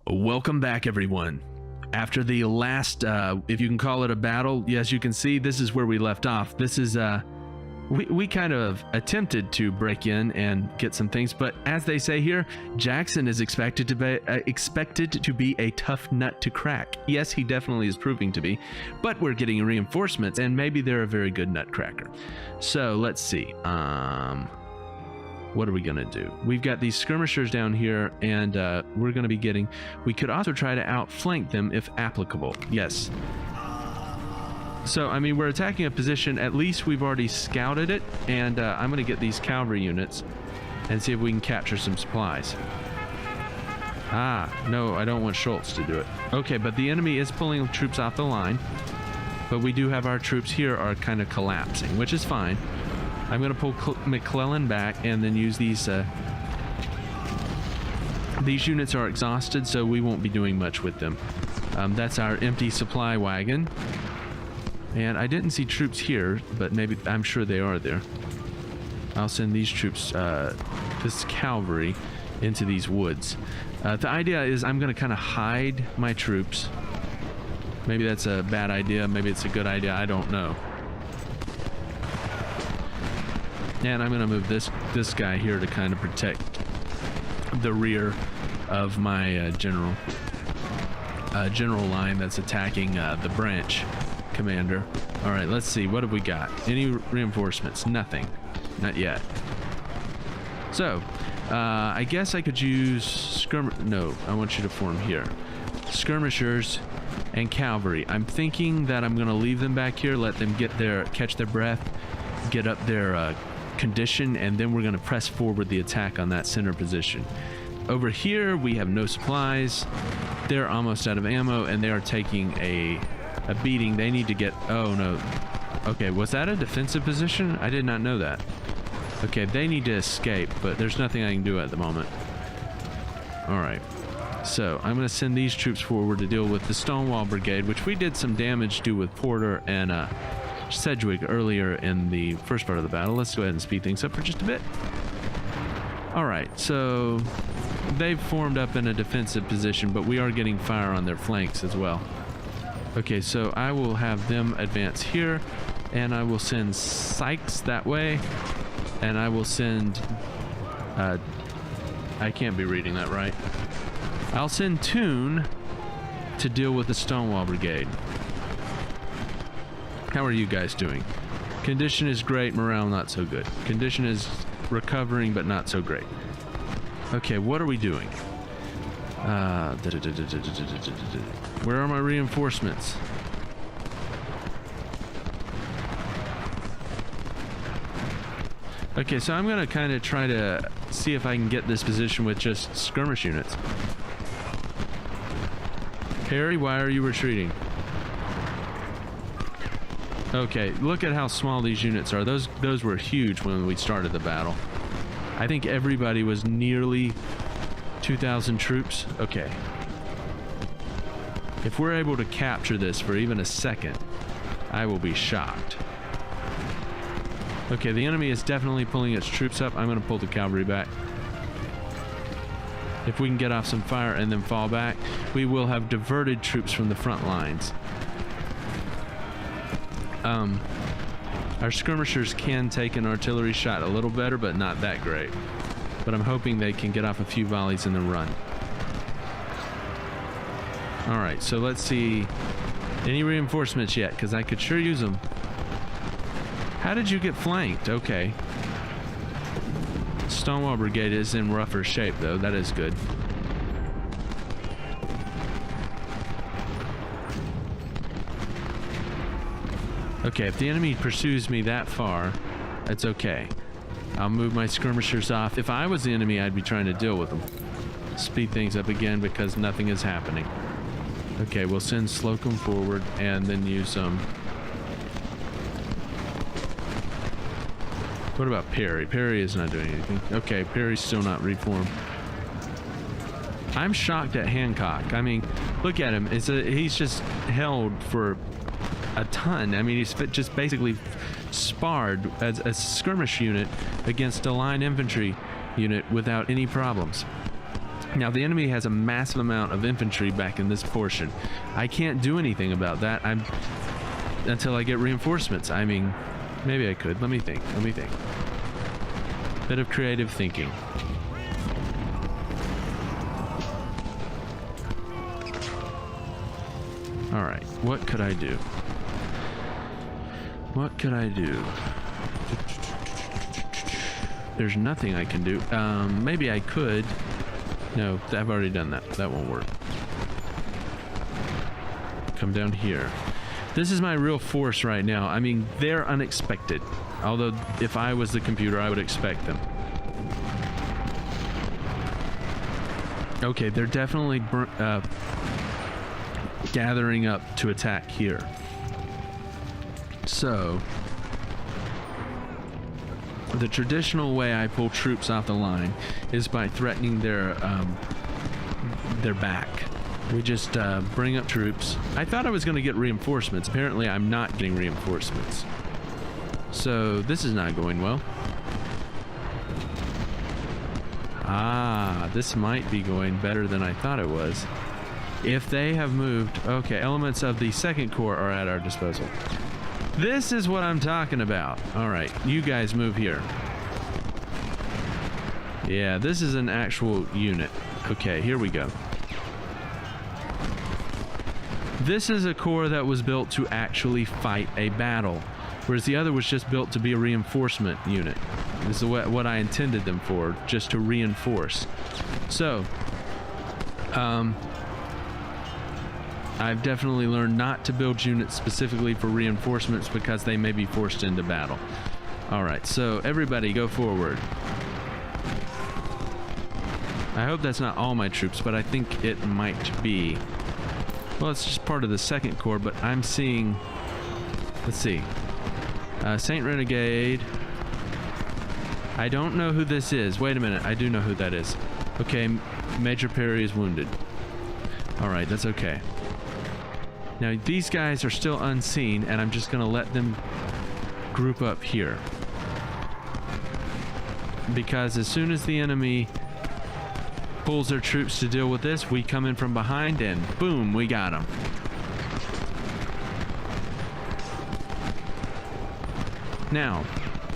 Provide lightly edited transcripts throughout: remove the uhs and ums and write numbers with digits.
Welcome back, everyone. After the last, if you can call it a battle, yes, you can see this is where we left off. This is, we kind of attempted to break in and get some things, but as they say here, Jackson is expected to be a tough nut to crack. Yes, he definitely is proving to be, but we're getting reinforcements, and maybe they're a very good nut cracker. So let's see. What are we gonna do? We've got these skirmishers down here, and we're gonna be getting. We could also try to outflank them if applicable. Yes. So I mean, we're attacking a position. At least we've already scouted it, and I'm gonna get these cavalry units and see if we can capture some supplies. Ah, no, I don't want Schultz to do it. Okay, but the enemy is pulling troops off the line, but we do have our troops here are kind of collapsing, which is fine. I'm going to pull McClellan back and then use these units are exhausted, so we won't be doing much with them. That's our empty supply wagon. And I didn't see troops here, but maybe I'm sure they are there. I'll send these troops, this cavalry, into these woods. The idea is I'm going to kind of hide my troops. Maybe that's a bad idea. Maybe it's a good idea. I don't know. And I'm going to move this guy here to kind of protect the rear of my general line that's attacking the branch commander. All right, let's see. What have we got? Any reinforcements? Nothing. Not yet. So, I guess I could use No, I want you to form here. Skirmishers and cavalry. I'm thinking that I'm going to leave them back here, let them catch their breath, get up their condition, and then we're going to press forward the attack on that center position. Over here we have no supplies. They're almost out of ammo, and they are taking a beating. They need to get... Oh no. Okay, was that a defensive position? I did not know that. Okay, they need to escape, but there's nothing I can do at the moment. Alright, so I'm going to send these troops forward to deal with the Stonewall Brigade, which we did some damage to with Porter and Sedgwick earlier in the first part of the battle. Let's go ahead and speed things up for just a bit. Alright, so they've formed up in a defensive position, but we are getting fire on their flanks as well. Okay, so I will have them advance here, and I will send Sykes that way, and I will send... I can't be reading that right. I'll send Toon to deal with the Stonewall Brigade. How are you guys doing? Condition is great, morale not so good. Condition is recovering, but not so great. Okay, what are we doing? Where are my reinforcements? Okay, so I'm gonna kind of try to see if I can get this position with just skirmish units. Perry, why are you retreating? Okay, look at how small these units are. Those were huge when we started the battle. I think everybody was nearly 2,000 troops. Okay. If we're able to capture this for even a second, I will be shocked. Okay, the enemy is definitely pulling its troops up. I'm going to pull the cavalry back. If we can get off some fire and then fall back, we will have diverted troops from the front lines. Our skirmishers can take an artillery shot a little better, but not that great. But I'm hoping they can get off a few volleys and then run. Alright, so let's see. Any reinforcements yet? Because I could sure use them. How did you get flanked? Okay. Stonewall Brigade is in rougher shape, though. That is good. Okay, if the enemy pursues me that far, it's okay. I'll move my skirmishers off. If I was the enemy, I'd be trying to deal with them. Speed things up again because nothing is happening. Okay, we'll send Slocum forward and then use What about Perry? Perry is not doing anything. Okay, Perry's still not reformed. I'm shocked at Hancock. I mean, look at him. He's just held for a ton. I mean, he's just basically sparred as a skirmish unit against a line infantry unit without any problems. Now, the enemy has a massive amount of infantry back in this portion. I can't do anything about that until I get reinforcements. I mean, maybe I could. Let me think. Bit of creative thinking. All right, what could I do? There's nothing I can do. Maybe I could. No, I've already done that. That won't work. Come down here. This is my real force right now. I mean, they're unexpected. Although, if I was the computer, I would expect them. Okay, they're definitely gathering up to attack here. So, the traditional way I pull troops off the line is by threatening their back. We just bring up troops. I thought I was going to get reinforcements. Apparently, I'm not getting reinforcements. So, this is not going well. Ah, this might be going better than I thought it was. If they have moved... Okay, elements of the 2nd Corps are at our disposal. This is what I'm talking about. Alright, you guys move here. Yeah, this is an actual unit. Okay, here we go. This is a corps that was built to actually fight a battle, whereas the other was just built to be a reinforcement unit. This is what I intended them for, just to reinforce. So, I've definitely learned not to build units specifically for reinforcements because they may be forced into battle. Alright, so everybody go forward. I hope that's not all my troops, but I think it might be. Well, it's just part of the 2nd Corps, but I'm seeing... Let's see. Saint Renegade. I don't know who this is. Wait a minute, I do know who that is. Okay, Major Perry is wounded. Alright, that's okay. Now, these guys are still unseen, and I'm just going to let them group up here. Because as soon as the enemy pulls their troops to deal with this, we come in from behind, and boom, we got them. Now,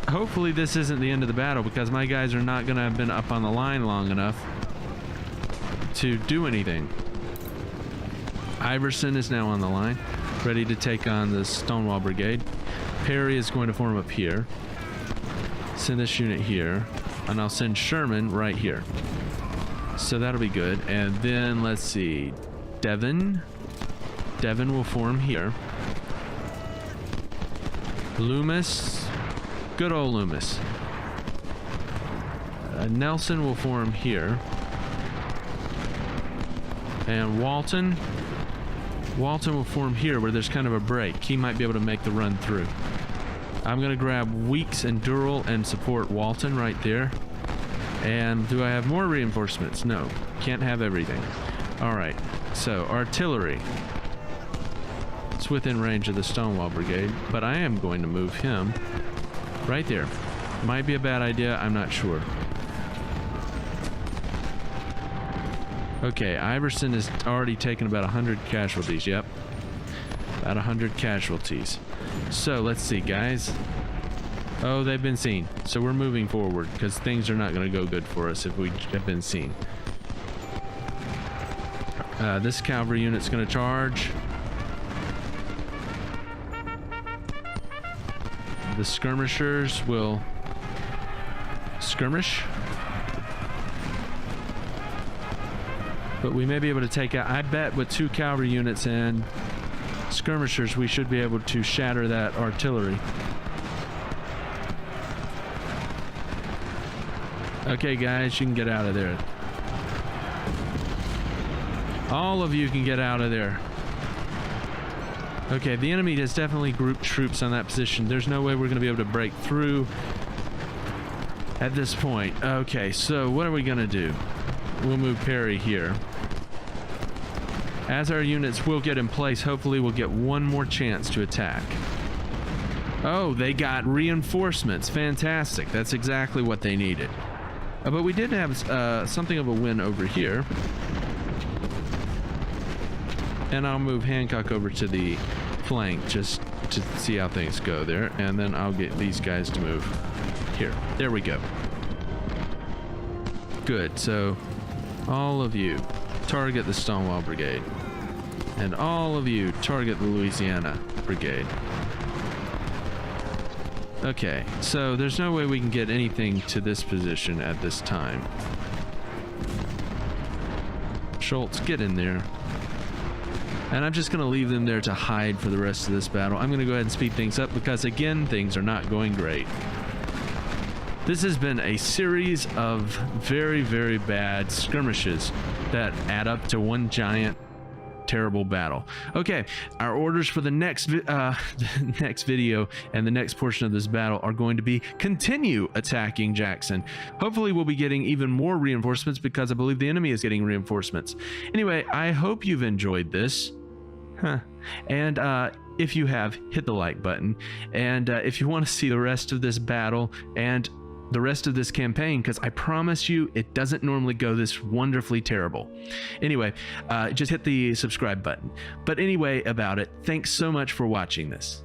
hopefully this isn't the end of the battle, because my guys are not going to have been up on the line long enough to do anything. Iverson is now on the line, ready to take on the Stonewall Brigade. Perry is going to form up here. Send this unit here, and I'll send Sherman right here. So that'll be good. And then, let's see, Devon will form here. Loomis, good old Loomis. Nelson will form here. And Walton will form here where there's kind of a break. He might be able to make the run through. I'm going to grab Weeks and Durrell and support Walton right there. And do I have more reinforcements? No. Can't have everything. Alright. So, artillery. It's within range of the Stonewall Brigade, but I am going to move him right there. Might be a bad idea, I'm not sure. Okay, Iverson has already taken about 100 casualties. Yep. About 100 casualties. So, let's see, guys. Oh, they've been seen. So we're moving forward, because things are not going to go good for us if we have been seen. This cavalry unit's going to charge. The skirmishers will skirmish. But we may be able to take out... I bet with 2 cavalry units and skirmishers, we should be able to shatter that artillery. Okay, guys, you can get out of there. All of you can get out of there. Okay, the enemy has definitely grouped troops on that position. There's no way we're going to be able to break through at this point. Okay, so what are we going to do? We'll move Perry here. As our units will get in place, hopefully we'll get one more chance to attack. Oh, they got reinforcements. Fantastic. That's exactly what they needed. But we did have something of a win over here. And I'll move Hancock over to the flank just to see how things go there. And then I'll get these guys to move here. There we go. Good. So all of you target the Stonewall Brigade. And all of you target the Louisiana Brigade. Okay, so there's no way we can get anything to this position at this time. Schultz, get in there. And I'm just going to leave them there to hide for the rest of this battle. I'm going to go ahead and speed things up because, again, things are not going great. This has been a series of very, very bad skirmishes that add up to one giant terrible battle. Okay, our orders for the next video and the next portion of this battle are going to be continue attacking Jackson. Hopefully we'll be getting even more reinforcements because I believe the enemy is getting reinforcements. Anyway, I hope you've enjoyed this. And if you have, hit the like button. And if you want to see the rest of this battle and the rest of this campaign, because I promise you it doesn't normally go this wonderfully terrible. Anyway, just hit the subscribe button. But anyway, about it, thanks so much for watching this.